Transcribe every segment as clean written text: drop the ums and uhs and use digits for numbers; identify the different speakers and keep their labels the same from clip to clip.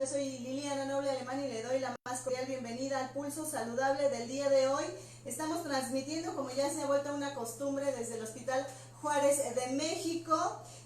Speaker 1: soy Liliana Noble Alemán y le doy la más cordial bienvenida al Pulso Saludable del día de hoy. Estamos transmitiendo, como ya se ha vuelto una costumbre, desde el Hospital Juárez de México,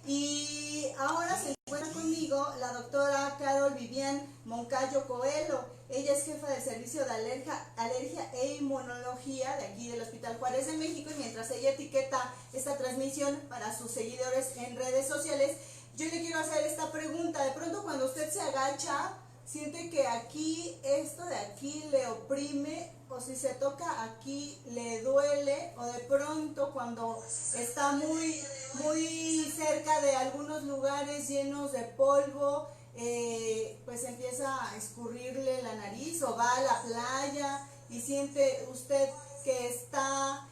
Speaker 1: y ahora se encuentra conmigo la doctora Carol Vivian Moncayo Coelho. Ella es jefa del servicio de alergia e inmunología de aquí del Hospital Juárez de México, y mientras ella etiqueta esta transmisión para sus seguidores en redes sociales, yo le quiero hacer esta pregunta. De pronto, cuando usted se agacha, siente que aquí, esto de aquí le oprime, o si se toca aquí le duele, o de pronto cuando está muy cerca de algunos lugares llenos de polvo, pues empieza a escurrirle la nariz, o va a la playa y siente usted que está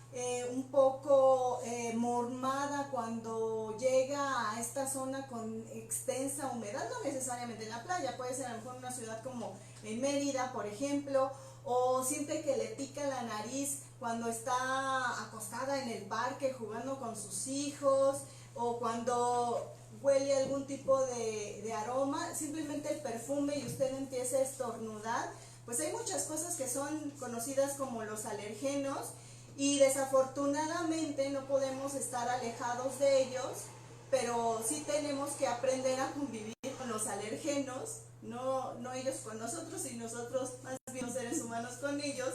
Speaker 1: un poco mormada cuando llega a esta zona con extensa humedad, no necesariamente en la playa, puede ser a lo mejor en una ciudad como en Mérida, por ejemplo, o siente que le pica la nariz cuando está acostada en el parque jugando con sus hijos, o cuando huele algún tipo de aroma, simplemente el perfume, y usted empieza a estornudar. Pues hay muchas cosas que son conocidas como los alergenos, y desafortunadamente no podemos estar alejados de ellos, pero sí tenemos que aprender a convivir con los alergenos, no ellos con nosotros, y nosotros más bien los seres humanos con ellos.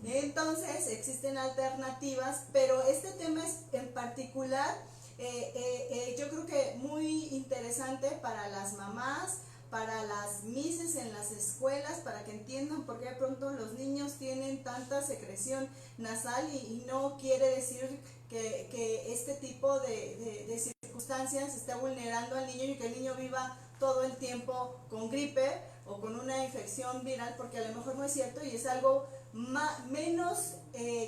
Speaker 1: Entonces existen alternativas, pero este tema es en particular, yo creo que muy interesante para las mamás, para las mises en las escuelas, para que entiendan por qué de pronto los niños tienen tanta secreción nasal, y no quiere decir que este tipo de circunstancias esté vulnerando al niño y que el niño viva todo el tiempo con gripe o con una infección viral, porque a lo mejor no es cierto, y es algo menos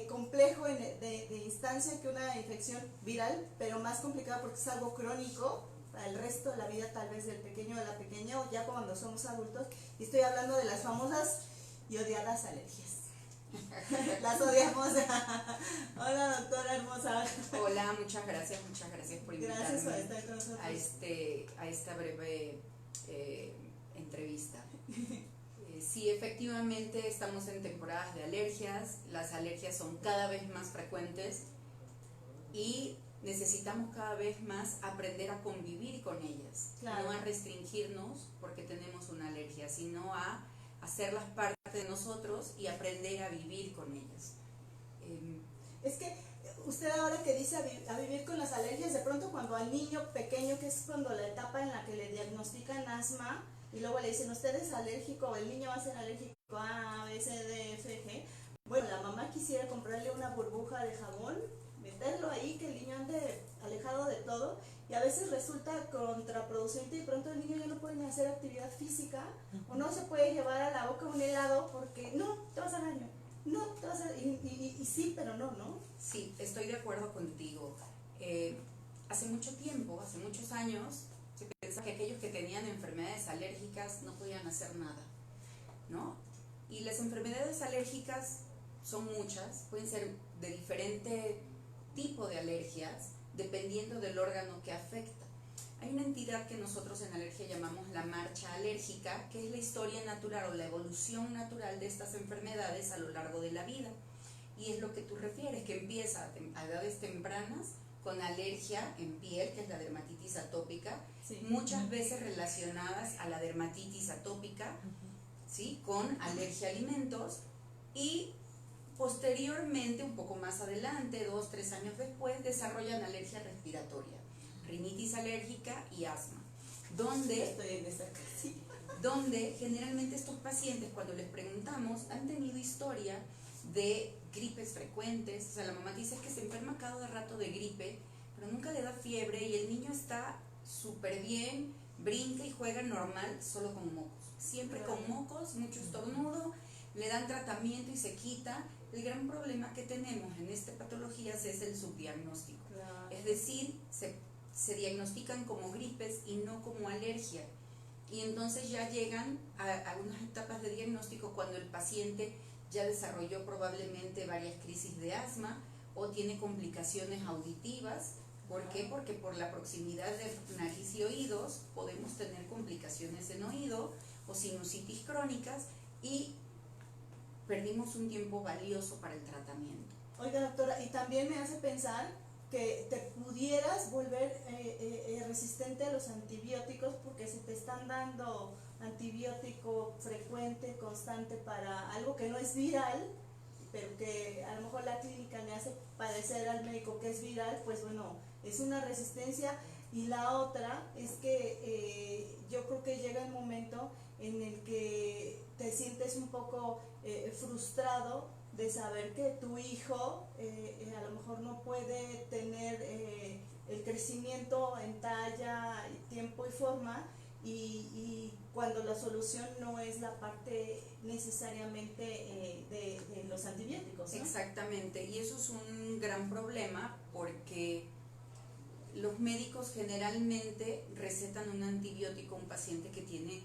Speaker 1: complejo de instancia que una infección viral, pero más complicado porque es algo crónico para el resto de la vida, tal vez del pequeño o de la pequeña, o ya cuando somos adultos. Y estoy hablando de las famosas y odiadas alergias. Las odiamos. Hola, doctora hermosa.
Speaker 2: Hola, muchas gracias por invitarme.
Speaker 1: Gracias por estar con nosotros
Speaker 2: a esta breve entrevista. Sí, efectivamente estamos en temporadas de alergias. Las alergias son cada vez más frecuentes y necesitamos cada vez más aprender a convivir con ellas, claro. No a restringirnos porque tenemos una alergia, sino a hacerlas parte de nosotros y aprender a vivir con ellas.
Speaker 1: Es que usted ahora que dice a vivir con las alergias, de pronto cuando al niño pequeño, que es cuando la etapa en la que le diagnostican asma, y luego le dicen usted es alérgico, el niño va a ser alérgico a B, C, D, F, G, bueno, la mamá quisiera comprarle una burbuja de jabón, meterlo ahí, que el niño ande alejado de todo, y a veces resulta contraproducente, y de pronto el niño ya no puede ni hacer actividad física, o no se puede llevar a la boca un helado porque no, te vas al baño, no, te vas a... y sí, pero no.
Speaker 2: Sí, estoy de acuerdo contigo. Hace mucho tiempo, hace muchos años, se pensaba que aquellos que tenían enfermedades alérgicas no podían hacer nada, ¿no? Y las enfermedades alérgicas son muchas, pueden ser de diferente tipo de alergias, dependiendo del órgano que afecta. Hay una entidad que nosotros en alergia llamamos la marcha alérgica, que es la historia natural o la evolución natural de estas enfermedades a lo largo de la vida. Y es lo que tú refieres, que empieza a edades tempranas con alergia en piel, que es la dermatitis atópica, sí. Muchas veces relacionadas a la dermatitis atópica, ¿sí? Con alergia a alimentos, y posteriormente, un poco más adelante, 2-3 años después, desarrollan alergia respiratoria, rinitis alérgica y asma, donde generalmente estos pacientes, cuando les preguntamos, han tenido historia de gripes frecuentes. O sea, la mamá dice que se enferma cada rato de gripe, pero nunca le da fiebre, y el niño está súper bien, brinca y juega normal, solo con mocos, siempre con mocos, mucho estornudo, le dan tratamiento y se quita. El gran problema que tenemos en estas patologías es el subdiagnóstico, claro. Es decir, se diagnostican como gripes y no como alergia, y entonces ya llegan a unas etapas de diagnóstico cuando el paciente ya desarrolló probablemente varias crisis de asma o tiene complicaciones auditivas. ¿Por qué? Porque por la proximidad de nariz y oídos podemos tener complicaciones en oído, o sinusitis crónicas y perdimos un tiempo valioso para el tratamiento.
Speaker 1: Oiga, doctora, y también me hace pensar que te pudieras volver resistente a los antibióticos porque si te están dando antibiótico frecuente, constante para algo que no es viral, pero que a lo mejor la clínica le hace padecer al médico que es viral, pues bueno, es una resistencia. Y la otra es que yo creo que llega el momento en el que te sientes un poco frustrado de saber que tu hijo a lo mejor no puede tener el crecimiento en talla, tiempo y forma, y cuando la solución no es la parte necesariamente de los antibióticos, ¿no?
Speaker 2: Exactamente, y eso es un gran problema porque los médicos generalmente recetan un antibiótico a un paciente que tiene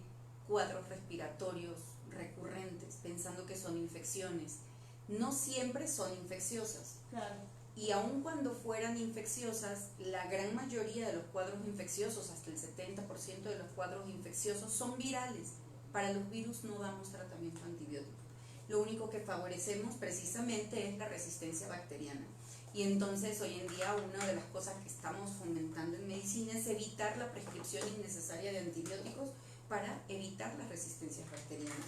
Speaker 2: cuadros respiratorios recurrentes, pensando que son infecciones. No siempre son infecciosas.
Speaker 1: Claro.
Speaker 2: Y aun cuando fueran infecciosas, la gran mayoría de los cuadros infecciosos, hasta el 70% de los cuadros infecciosos, son virales. Para los virus no damos tratamiento antibiótico. Lo único que favorecemos precisamente es la resistencia bacteriana. Y entonces hoy en día una de las cosas que estamos fomentando en medicina es evitar la prescripción innecesaria de antibióticos para evitar las resistencias bacterianas.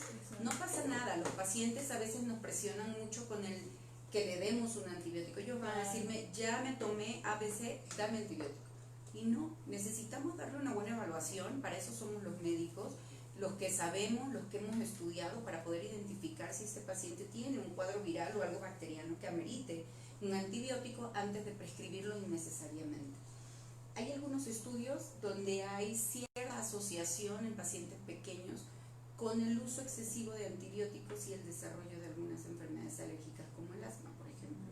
Speaker 2: No pasa nada, los pacientes a veces nos presionan mucho con el que le demos un antibiótico. Ellos van a decirme, ya me tomé ABC, dame antibiótico. Y no, necesitamos darle una buena evaluación, para eso somos los médicos, los que sabemos, los que hemos estudiado para poder identificar si ese paciente tiene un cuadro viral o algo bacteriano que amerite un antibiótico antes de prescribirlo innecesariamente. Hay algunos estudios donde hay cierta asociación en pacientes pequeños con el uso excesivo de antibióticos y el desarrollo de algunas enfermedades alérgicas como el asma, por ejemplo.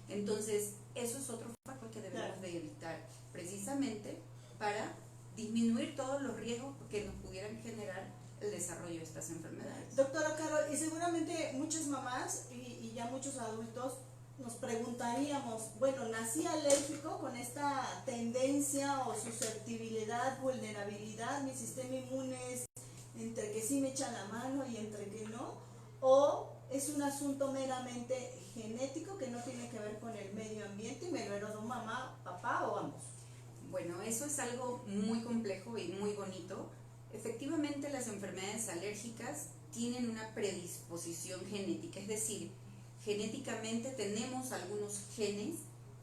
Speaker 2: Entonces, eso es otro factor que debemos de evitar, precisamente para disminuir todos los riesgos que nos pudieran generar el desarrollo de estas enfermedades.
Speaker 1: Doctora Carol, y seguramente muchas mamás y ya muchos adultos nos preguntaríamos, bueno, nací alérgico con esta tendencia o susceptibilidad, vulnerabilidad, mi sistema inmune es entre que sí me echa la mano y entre que no, o es un asunto meramente genético que no tiene que ver con el medio ambiente y me lo heredó mamá, papá o ambos.
Speaker 2: Bueno, eso es algo muy complejo y muy bonito. Efectivamente, las enfermedades alérgicas tienen una predisposición genética, es decir, genéticamente tenemos algunos genes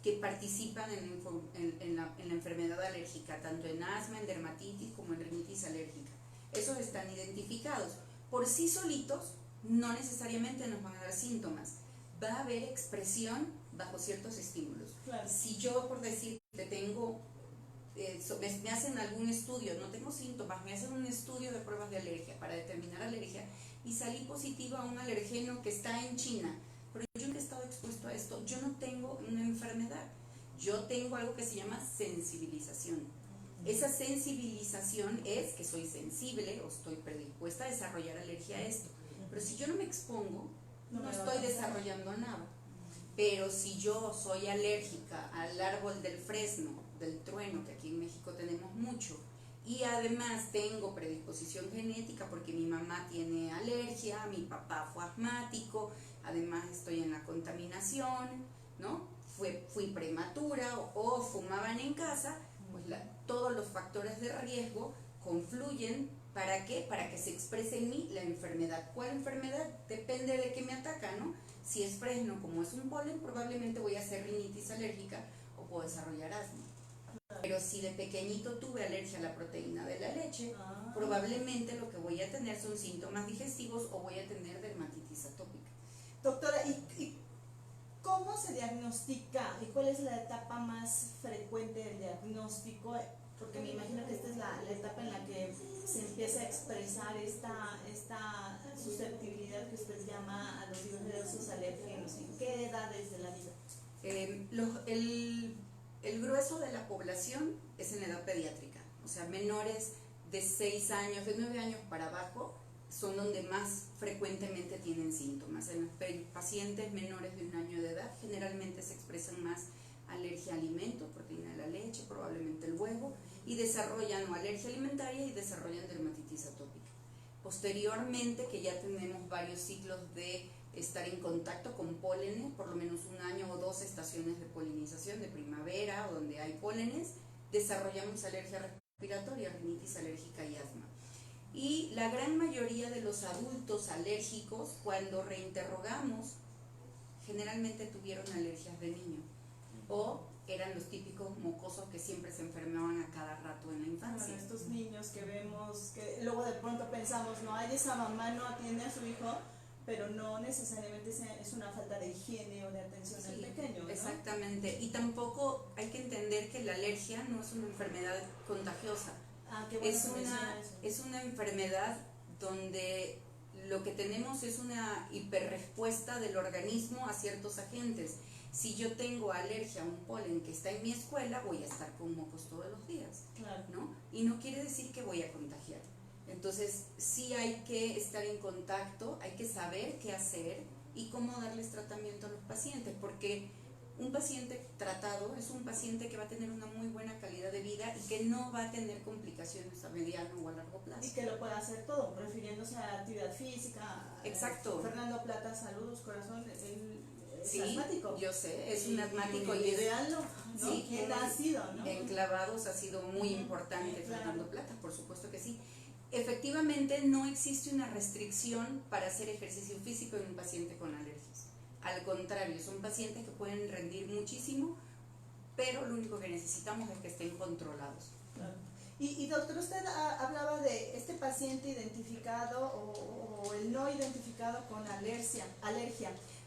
Speaker 2: que participan en la enfermedad alérgica, tanto en asma, en dermatitis como en rinitis alérgica. Esos están identificados. Por sí solitos no necesariamente nos van a dar síntomas. Va a haber expresión bajo ciertos estímulos.
Speaker 1: Claro.
Speaker 2: Si yo, por decir, tengo, me hacen algún estudio, no tengo síntomas, me hacen un estudio de pruebas de alergia para determinar alergia y salí positiva a un alergeno que está en China, pero yo no he estado expuesto a esto, yo no tengo una enfermedad, yo tengo algo que se llama sensibilización. Esa sensibilización es que soy sensible o estoy predispuesta a desarrollar alergia a esto, pero si yo no me expongo, no estoy desarrollando nada. Pero si yo soy alérgica al árbol del fresno, del trueno, que aquí en México tenemos mucho, y además tengo predisposición genética porque mi mamá tiene alergia, mi papá fue asmático, además estoy en la contaminación, ¿no? Fui prematura o fumaban en casa, pues todos los factores de riesgo confluyen. ¿Para qué? Para que se exprese en mí la enfermedad. ¿Cuál enfermedad? Depende de qué me ataca, ¿no? Si es fresno, como es un polen, probablemente voy a hacer rinitis alérgica o puedo desarrollar asma. Pero si de pequeñito tuve alergia a la proteína de la leche, probablemente lo que voy a tener son síntomas digestivos o voy a tener dermatitis atópica.
Speaker 1: Doctora, ¿y cómo se diagnostica y cuál es la etapa más frecuente del diagnóstico? Porque me imagino que esta es la etapa en la que se empieza a expresar esta susceptibilidad que usted llama a los diversos alérgenos. ¿En qué edades de la vida?
Speaker 2: El grueso de la población es en la edad pediátrica, o sea, menores de 6 años, de 9 años para abajo, son donde más frecuentemente tienen síntomas. En los pacientes menores de 1 año de edad generalmente se expresan más alergia a alimentos, proteína de la leche, probablemente el huevo, y desarrollan alergia alimentaria y desarrollan dermatitis atópica. Posteriormente, que ya tenemos varios ciclos de estar en contacto con pólenes, por lo menos 1 año o 2 estaciones de polinización de primavera donde hay pólenes, desarrollamos alergia respiratoria, rinitis alérgica y asma. Y la gran mayoría de los adultos alérgicos, cuando reinterrogamos, generalmente tuvieron alergias de niño o eran los típicos mocosos que siempre se enfermaban a cada rato en la infancia.
Speaker 1: Bueno, estos niños que vemos, que luego de pronto pensamos, no, hay esa mamá no atiende a su hijo, pero no necesariamente es una falta de higiene o de atención al pequeño, ¿no?
Speaker 2: Exactamente, y tampoco hay que entender que la alergia no es una enfermedad contagiosa.
Speaker 1: Qué bueno
Speaker 2: es una enfermedad donde lo que tenemos es una hiperrespuesta del organismo a ciertos agentes. Si yo tengo alergia a un polen que está en mi escuela, voy a estar con mocos todos los días,
Speaker 1: claro,
Speaker 2: ¿no? Y no quiere decir que voy a contagiar. Entonces, sí hay que estar en contacto, hay que saber qué hacer y cómo darles tratamiento a los pacientes, porque un paciente tratado es un paciente que va a tener una muy buena calidad de vida y que no va a tener complicaciones a mediano o a largo plazo.
Speaker 1: Y que lo puede hacer todo, refiriéndose a la actividad física.
Speaker 2: Exacto.
Speaker 1: Fernando Plata, saludos, corazón, él es
Speaker 2: sí,
Speaker 1: asmático.
Speaker 2: Yo sé, es un asmático
Speaker 1: y veanlo, ¿no?
Speaker 2: Sí,
Speaker 1: ¿Quién ha sido, no?
Speaker 2: En clavados ha sido muy importante,
Speaker 1: claro.
Speaker 2: Fernando Plata, por supuesto que sí. Efectivamente, no existe una restricción para hacer ejercicio físico en un paciente con alergias. Al contrario, son pacientes que pueden rendir muchísimo, pero lo único que necesitamos es que estén controlados.
Speaker 1: Claro. Y doctor, usted hablaba de este paciente identificado o el no identificado con alergia.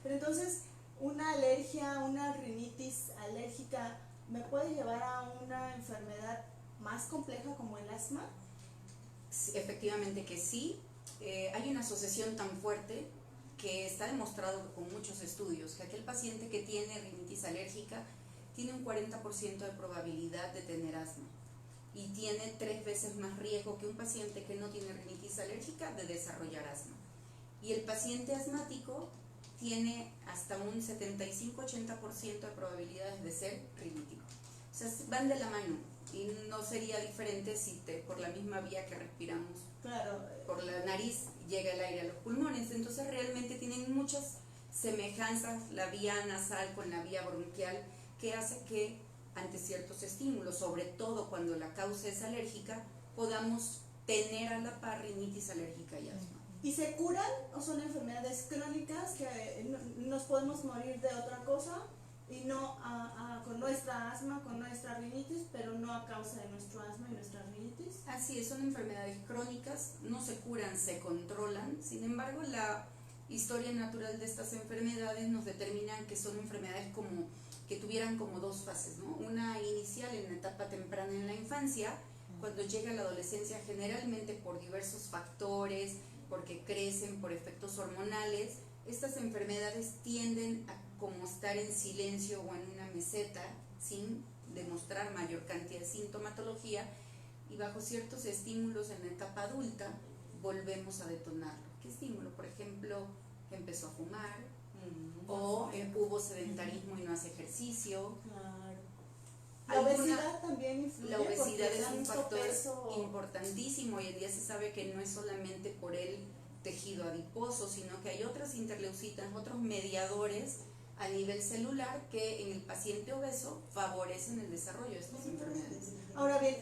Speaker 1: Pero entonces, una alergia, una rinitis alérgica, ¿me puede llevar a una enfermedad más compleja como el asma?
Speaker 2: Sí, efectivamente que sí. Hay una asociación tan fuerte que está demostrado con muchos estudios que aquel paciente que tiene rinitis alérgica tiene un 40% de probabilidad de tener asma y tiene 3 veces más riesgo que un paciente que no tiene rinitis alérgica de desarrollar asma. Y el paciente asmático tiene hasta un 75-80% de probabilidades de ser rinítico. O sea, van de la mano y no sería diferente si por la misma vía que respiramos,
Speaker 1: claro,
Speaker 2: por la nariz llega el aire a los pulmones. Entonces realmente tienen muchas semejanzas la vía nasal con la vía bronquial, que hace que ante ciertos estímulos, sobre todo cuando la causa es alérgica, podamos tener a la par rinitis alérgica y asma.
Speaker 1: ¿Y se curan o son enfermedades crónicas que nos podemos morir de otra cosa y no con nuestra asma, con nuestra rinitis, pero no a causa de nuestro asma y nuestra rinitis?
Speaker 2: Así es, son enfermedades crónicas, no se curan, se controlan. Sin embargo, la historia natural de estas enfermedades nos determina que son enfermedades que tuvieran como 2 fases, ¿no? Una inicial en la etapa temprana en la infancia, cuando llega la adolescencia, generalmente por diversos factores, porque crecen por efectos hormonales, estas enfermedades tienden a como estar en silencio o en una meseta sin demostrar mayor cantidad de sintomatología, y bajo ciertos estímulos en la etapa adulta volvemos a detonarlo. ¿Qué estímulo? Por ejemplo, empezó a fumar, o hubo sedentarismo y no hace ejercicio.
Speaker 1: Claro. La obesidad también influye.
Speaker 2: La obesidad es un factor
Speaker 1: peso
Speaker 2: importantísimo. Hoy en día se sabe que no es solamente por el tejido adiposo, sino que hay otras interleucinas, otros mediadores a nivel celular que en el paciente obeso favorecen el desarrollo de estas enfermedades.
Speaker 1: Ahora bien,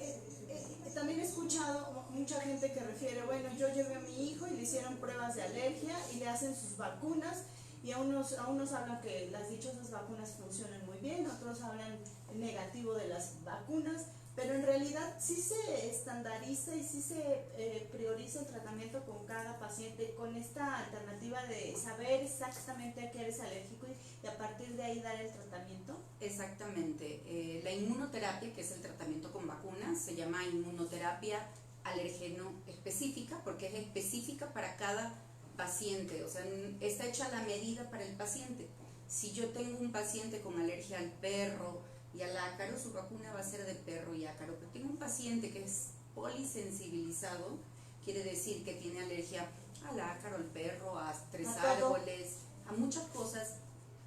Speaker 1: también he escuchado mucha gente que refiere, bueno, yo llevé a mi hijo y le hicieron pruebas de alergia y le hacen sus vacunas, y a unos hablan que las dichosas vacunas funcionan muy bien, otros hablan negativo de las vacunas, pero en realidad sí se estandariza y sí se prioriza el tratamiento con cada paciente, con esta alternativa de saber exactamente a qué eres alérgico y a partir de ahí dar el tratamiento.
Speaker 2: Exactamente. La inmunoterapia, que es el tratamiento con vacunas, se llama inmunoterapia alérgeno específica porque es específica para cada paciente, o sea, está hecha a la medida para el paciente. Si yo tengo un paciente con alergia al perro y al ácaro, su vacuna va a ser de perro y ácaro. Pero tengo un paciente que es polisensibilizado, quiere decir que tiene alergia al ácaro, al perro, a 3 árboles, a muchas cosas.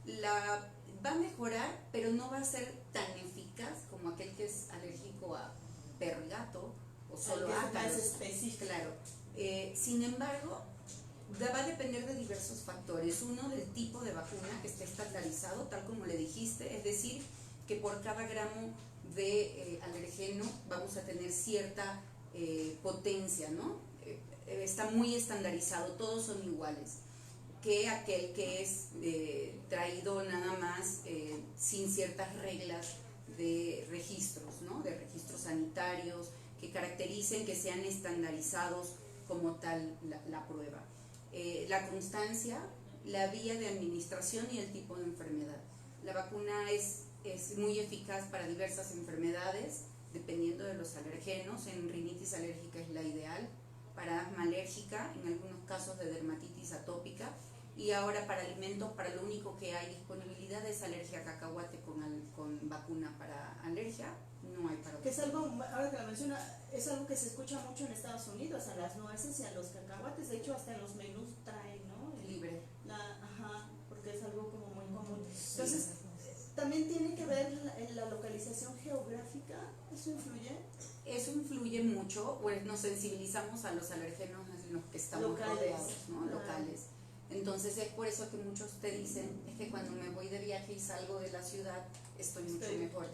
Speaker 2: La va a mejorar, pero no va a ser tan eficaz como aquel que es alérgico a perro y gato o solo ácaros.
Speaker 1: Es específico.
Speaker 2: Claro, Sin embargo, va a depender de diversos factores. Uno, del tipo de vacuna que esté estandarizado, tal como le dijiste, es decir, que por cada gramo de alergeno vamos a tener cierta potencia, ¿no? Está muy estandarizado, todos son iguales, que aquel que es traído nada más sin ciertas reglas de registros, ¿no? De registros sanitarios que caractericen, que sean estandarizados como tal la prueba. La constancia, la vía de administración y el tipo de enfermedad. La vacuna es muy eficaz para diversas enfermedades, dependiendo de los alergenos. En rinitis alérgica es la ideal, para asma alérgica, en algunos casos de dermatitis atópica, y ahora para alimentos, para lo único que hay disponibilidad es alergia a cacahuate con vacuna para alergia, no hay para
Speaker 1: que es algo, ahora que lo menciona, es algo que se escucha mucho en Estados Unidos, a las nueces y a los cacahuates, de hecho hasta en los menús traen, ¿no?
Speaker 2: Libre.
Speaker 1: Ajá, porque es algo como muy común. Entonces,
Speaker 2: Sí.
Speaker 1: ¿también tiene que ver la localización geográfica? ¿Eso influye?
Speaker 2: Eso influye mucho, pues nos sensibilizamos a los alergenos en los que estamos
Speaker 1: Locales,
Speaker 2: rodeados, ¿no?
Speaker 1: claro.
Speaker 2: Locales. Entonces es por eso que muchos te dicen, es que cuando me voy de viaje y salgo de la ciudad, estoy mucho mejor.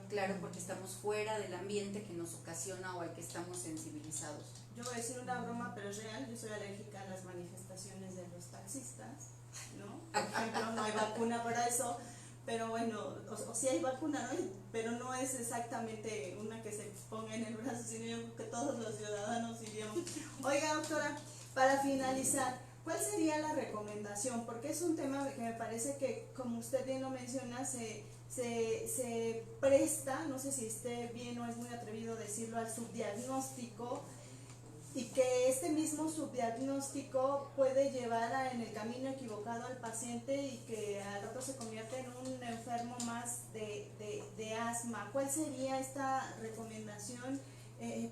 Speaker 2: Claro, porque estamos fuera del ambiente que nos ocasiona o al que estamos sensibilizados.
Speaker 1: Yo voy a decir una broma, pero es real, yo soy alérgica a las manifestaciones de los taxistas, ¿no? Por ejemplo, no hay vacuna para eso, pero bueno, o sí hay vacuna, ¿no? Pero no es exactamente una que se ponga en el brazo, sino yo creo que todos los ciudadanos iríamos. Oiga, doctora, para finalizar, ¿cuál sería la recomendación? Porque es un tema que me parece que, como usted bien lo menciona, se presta, no sé si esté bien o es muy atrevido decirlo, al subdiagnóstico, y que este mismo subdiagnóstico puede llevar en el camino equivocado al paciente y que al rato se convierte en un enfermo más de asma. ¿Cuál sería esta recomendación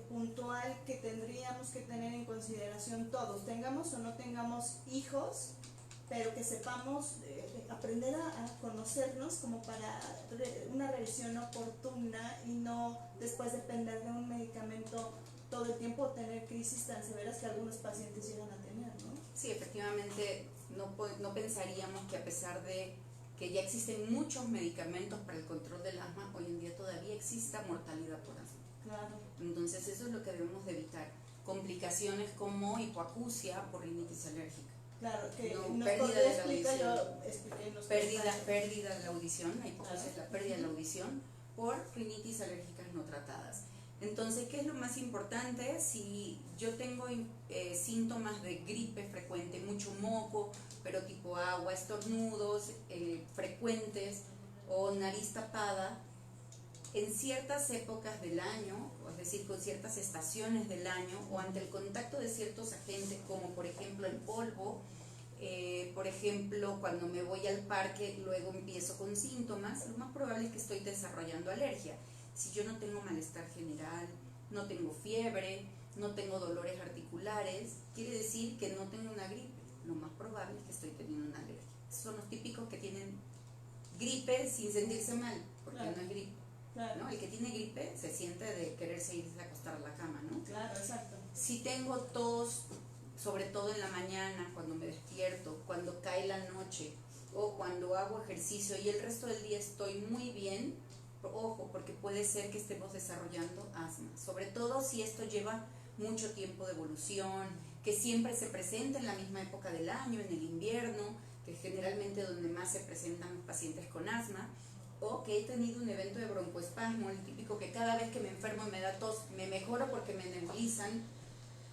Speaker 1: puntual que tendríamos que tener en consideración todos, tengamos o no tengamos hijos, pero que sepamos aprender a conocernos como para una revisión oportuna y no después depender de un medicamento todo el tiempo, tener crisis tan severas que algunos pacientes llegan a tener, ¿no?
Speaker 2: Sí, efectivamente, no pensaríamos que a pesar de que ya existen muchos medicamentos para el control del asma, hoy en día todavía exista mortalidad por asma.
Speaker 1: Claro.
Speaker 2: Entonces eso es lo que debemos de evitar. Complicaciones como hipoacusia por rinitis alérgica.
Speaker 1: Claro, que
Speaker 2: no, pérdida de la audición. Pérdida de la audición, la hipoacusia es la pérdida de la audición por rinitis alérgicas no tratadas. Entonces, ¿qué es lo más importante? Si yo tengo síntomas de gripe frecuente, mucho moco, pero tipo agua, estornudos frecuentes o nariz tapada, en ciertas épocas del año, es decir, con ciertas estaciones del año o ante el contacto de ciertos agentes, como por ejemplo el polvo, por ejemplo, cuando me voy al parque, luego empiezo con síntomas, lo más probable es que estoy desarrollando alergia. Si yo no tengo malestar general, no tengo fiebre, no tengo dolores articulares, quiere decir que no tengo una gripe. Lo más probable es que estoy teniendo una alergia. Son los típicos que tienen gripe sin sentirse mal, porque
Speaker 1: claro,
Speaker 2: no es gripe.
Speaker 1: Claro.
Speaker 2: ¿No? El que tiene gripe se siente de quererse irse a acostar a la cama, ¿no?
Speaker 1: Claro, exacto.
Speaker 2: Si tengo tos, sobre todo en la mañana, cuando me despierto, cuando cae la noche o cuando hago ejercicio y el resto del día estoy muy bien, ojo, porque puede ser que estemos desarrollando asma, sobre todo si esto lleva mucho tiempo de evolución, que siempre se presenta en la misma época del año, en el invierno, que generalmente donde más se presentan pacientes con asma, o que he tenido un evento de broncoespasmo, el típico que cada vez que me enfermo y me da tos, me mejoro porque me nebulizan.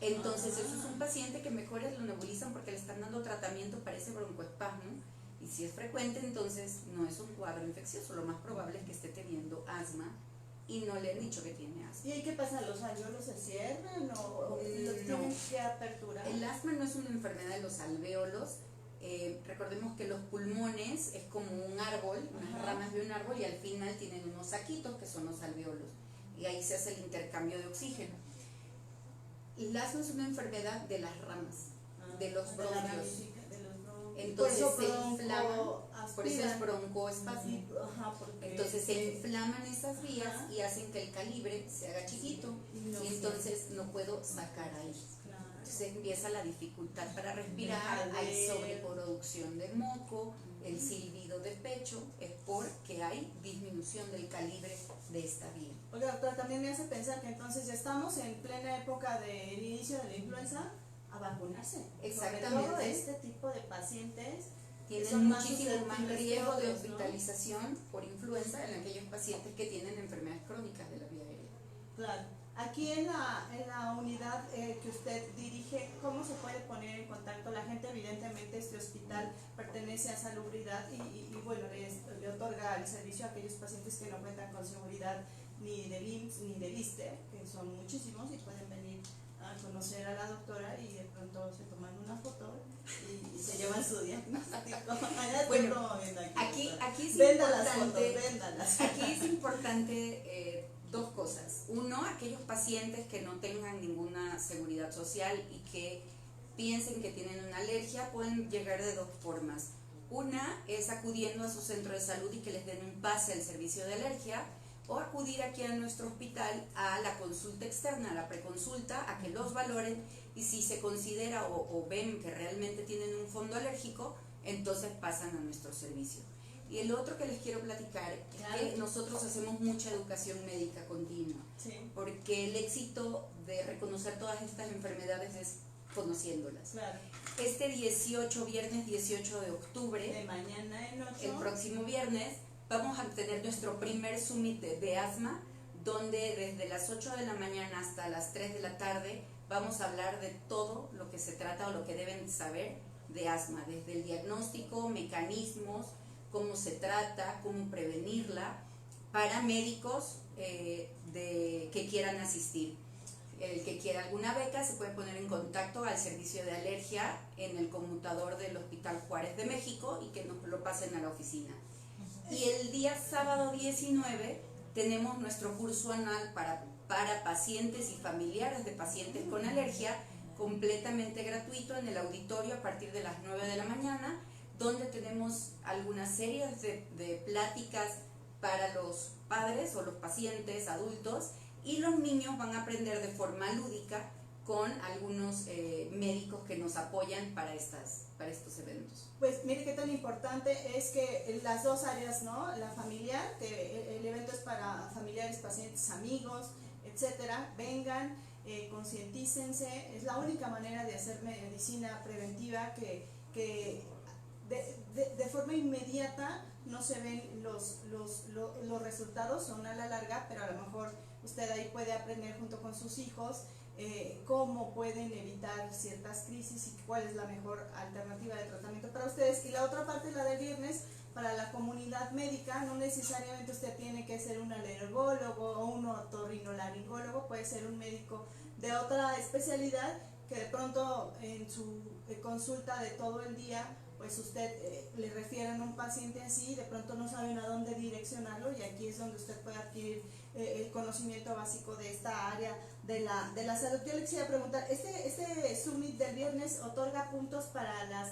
Speaker 2: Entonces eso es un paciente que mejor lo nebulizan porque le están dando tratamiento para ese broncoespasmo, y si es frecuente, entonces no es un cuadro infeccioso, lo más probable es que esté teniendo asma y no le han dicho que tiene asma.
Speaker 1: ¿Y qué pasa? ¿Los alvéolos se cierran o los tienen que aperturar?
Speaker 2: El asma no es una enfermedad de los alvéolos. Recordemos que los pulmones es como un árbol, unas ramas de un árbol, y al final tienen unos saquitos que son los alvéolos, y ahí se hace el intercambio de oxígeno. El asma es una enfermedad de las ramas, de los bronquios. Entonces se inflaman, por eso es broncoespasmo. Entonces se inflaman esas vías y hacen que el calibre se haga chiquito, y entonces no puedo sacar aire. se empieza la dificultad para respirar, hay sobreproducción de moco, el silbido de pecho, es porque hay disminución del calibre de esta vía.
Speaker 1: Oiga, doctora, también me hace pensar que entonces ya estamos en plena época del inicio de la influenza, a vacunarse.
Speaker 2: Exactamente.
Speaker 1: Sobre todo este tipo de pacientes
Speaker 2: tienen muchísimo más
Speaker 1: susceptibles
Speaker 2: riesgo de
Speaker 1: otros,
Speaker 2: hospitalización, ¿no?, por influenza en aquellos pacientes que tienen enfermedades crónicas de la vía aérea.
Speaker 1: Claro. Aquí en la unidad que usted dirige, ¿cómo se puede poner en contacto la gente? Evidentemente este hospital pertenece a Salubridad y bueno, le otorga el servicio a aquellos pacientes que no cuentan con seguridad ni del IMSS ni del ISSSTE, que son muchísimos y pueden venir a conocer a la doctora y de pronto se toman una foto y se llevan su diagnóstico.
Speaker 2: Bueno, aquí es
Speaker 1: véndalas.
Speaker 2: Aquí es importante dos cosas. Uno, aquellos pacientes que no tengan ninguna seguridad social y que piensen que tienen una alergia pueden llegar de dos formas. Una es acudiendo a su centro de salud y que les den un pase al servicio de alergia, o acudir aquí a nuestro hospital a la consulta externa, a la preconsulta, a que los valoren y si se considera o ven que realmente tienen un fondo alérgico, entonces pasan a nuestro servicio. Y el otro que les quiero platicar es que nosotros hacemos mucha educación médica continua,
Speaker 1: sí,
Speaker 2: porque el éxito de reconocer todas estas enfermedades es conociéndolas.
Speaker 1: Claro.
Speaker 2: Este viernes 18 de octubre,
Speaker 1: de mañana en 8,
Speaker 2: el próximo viernes, vamos a tener nuestro primer summit de asma, donde desde las 8 de la mañana hasta las 3 de la tarde vamos a hablar de todo lo que se trata o lo que deben saber de asma, desde el diagnóstico, mecanismos, cómo se trata, cómo prevenirla, para médicos que quieran asistir. El que quiera alguna beca se puede poner en contacto al servicio de alergia en el conmutador del Hospital Juárez de México y que nos lo pasen a la oficina. Y el día sábado 19 tenemos nuestro curso anual para pacientes y familiares de pacientes con alergia, completamente gratuito en el auditorio a partir de las 9 de la mañana, donde tenemos algunas series de pláticas para los padres o los pacientes adultos, y los niños van a aprender de forma lúdica con algunos médicos que nos apoyan para estos eventos.
Speaker 1: Pues mire qué tan importante es que las dos áreas, ¿no? La familiar, que el evento es para familiares, pacientes, amigos, etcétera, vengan, concientícense, es la única manera de hacer medicina preventiva que de forma inmediata no se ven los resultados, son a la larga, pero a lo mejor usted ahí puede aprender junto con sus hijos cómo pueden evitar ciertas crisis y cuál es la mejor alternativa de tratamiento para ustedes. Y la otra parte, la del viernes, para la comunidad médica, no necesariamente usted tiene que ser un alergólogo o un otorrinolaringólogo, puede ser un médico de otra especialidad que de pronto en su consulta de todo el día, pues usted le refieran a un paciente así, de pronto no saben a dónde direccionarlo, y aquí es donde usted puede adquirir el conocimiento básico de esta área de la salud. Yo le quisiera preguntar, ¿este summit del viernes otorga puntos para las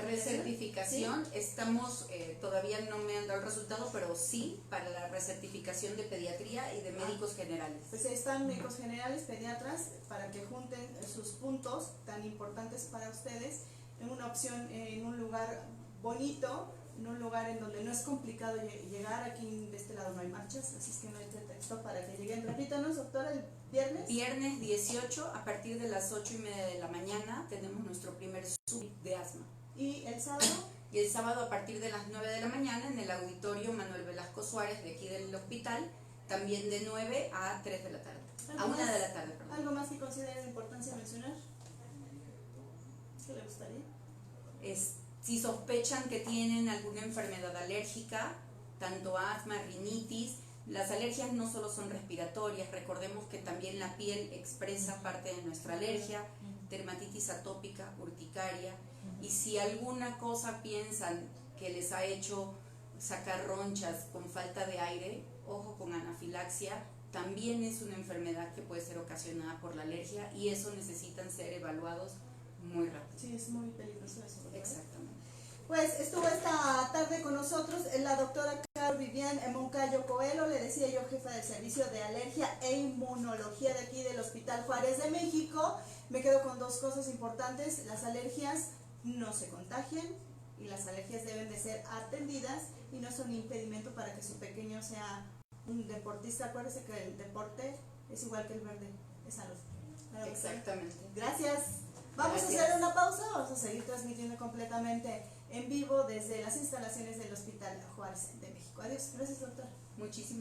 Speaker 2: recertificación?
Speaker 1: ¿Sí?
Speaker 2: Estamos, todavía no me han dado el resultado, pero sí para la recertificación de pediatría y de médicos generales.
Speaker 1: Pues están médicos generales, pediatras, para que junten sus puntos tan importantes para ustedes en una opción, en un lugar bonito, en un lugar en donde no es complicado llegar. Aquí de este lado no hay marchas, así es que no hay pretexto para que lleguen. Repítanos, doctora, el viernes.
Speaker 2: Viernes 18, a partir de las 8:30 de la mañana, tenemos nuestro primer summit de asma.
Speaker 1: ¿Y el sábado?
Speaker 2: Y el sábado a partir de las 9 de la mañana en el auditorio Manuel Velasco Suárez de aquí del hospital, también de 9 a 3 de la tarde. A 1 de la tarde, perdón.
Speaker 1: ¿Algo más que considere de importancia mencionar? ¿Qué le gustaría?
Speaker 2: Si sospechan que tienen alguna enfermedad alérgica, tanto asma, rinitis, las alergias no solo son respiratorias, recordemos que también la piel expresa parte de nuestra alergia, dermatitis atópica, urticaria, y si alguna cosa piensan que les ha hecho sacar ronchas con falta de aire, ojo con anafilaxia, también es una enfermedad que puede ser ocasionada por la alergia, y eso necesitan ser evaluados muy rápido.
Speaker 1: Sí, es muy peligroso eso, ¿verdad?
Speaker 2: Exactamente.
Speaker 1: Pues estuvo esta tarde con nosotros la doctora Vivian Moncayo Coelho, le decía yo, jefa del servicio de alergia e inmunología de aquí del Hospital Juárez de México. Me quedo con dos cosas importantes: las alergias no se contagian y las alergias deben de ser atendidas y no son impedimento para que su pequeño sea un deportista. Acuérdese que el deporte es igual que el verde, es salud.
Speaker 2: Exactamente.
Speaker 1: Gracias. Vamos a hacer una pausa, vamos a seguir transmitiendo completamente en vivo desde las instalaciones del Hospital Juárez de México. Adiós. Gracias, doctor.
Speaker 2: Muchísimas